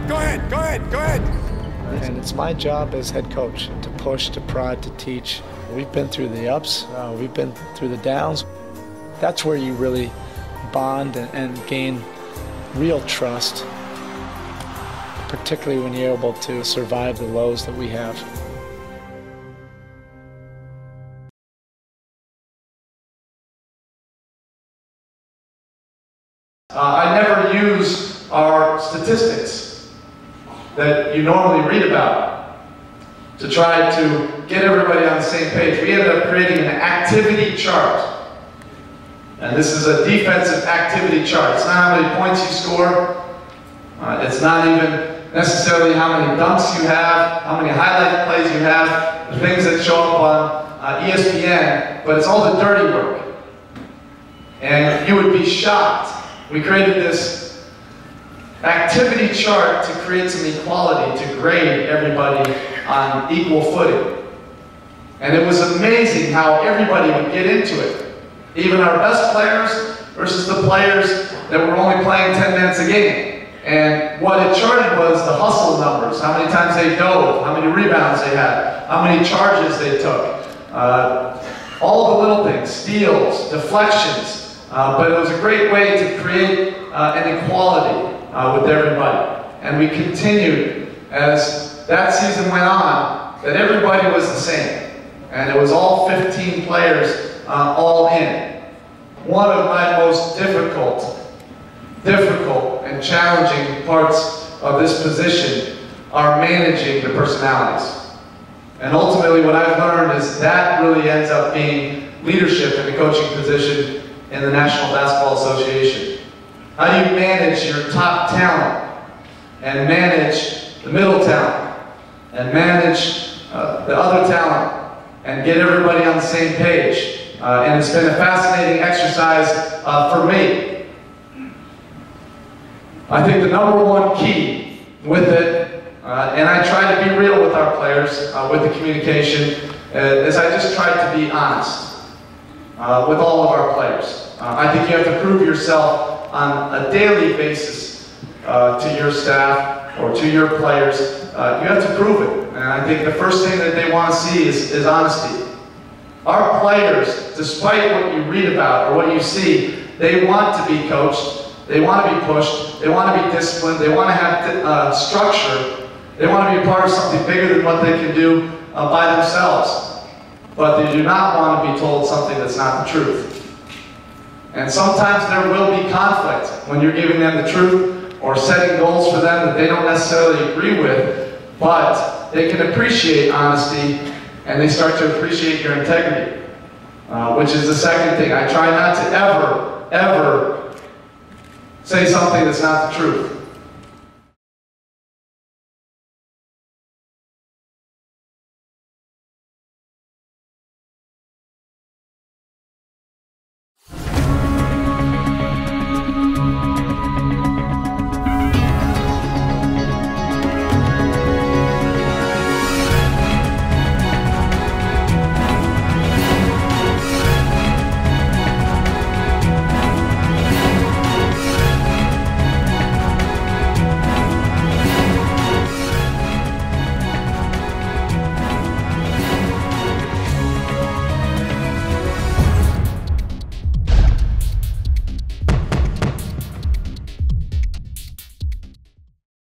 Go ahead, go ahead, go ahead. And it's my job as head coach to push, to prod, to teach. We've been through the ups, we've been through the downs. That's where you really bond and gain real trust, particularly when you're able to survive the lows that we have. I never use our statistics that you normally read about to try to get everybody on the same page. We ended up creating an activity chart. And this is a defensive activity chart. It's not how many points you score. It's not even necessarily how many dunks you have, how many highlight plays you have, the things that show up on ESPN, but it's all the dirty work. And you would be shocked. We created this activity chart to create some equality, to grade everybody on equal footing. And it was amazing how everybody would get into it. Even our best players versus the players that were only playing 10 minutes a game. And what it charted was the hustle numbers, how many times they dove, how many rebounds they had, how many charges they took, all the little things, steals, deflections. But it was a great way to create an equality with everybody. And we continued as that season went on, that everybody was the same. And it was all 15 players all in. One of my most difficult and challenging parts of this position are managing the personalities. And ultimately what I've learned is that really ends up being leadership in the coaching position in the National Basketball Association. How do you manage your top talent and manage the middle talent and manage the other talent and get everybody on the same page? And it's been a fascinating exercise for me. I think the number one key with it, and I try to be real with our players, with the communication, is I just try to be honest with all of our players. I think you have to prove yourself on a daily basis to your staff or to your players. You have to prove it. And I think the first thing that they want to see is honesty. Our players, despite what you read about or what you see, they want to be coached, they want to be pushed, they want to be disciplined, they want to have structure, they want to be part of something bigger than what they can do by themselves. But they do not want to be told something that's not the truth. And sometimes there will be conflict when you're giving them the truth or setting goals for them that they don't necessarily agree with, but they can appreciate honesty and they start to appreciate your integrity, which is the second thing. I try not to ever say something that's not the truth.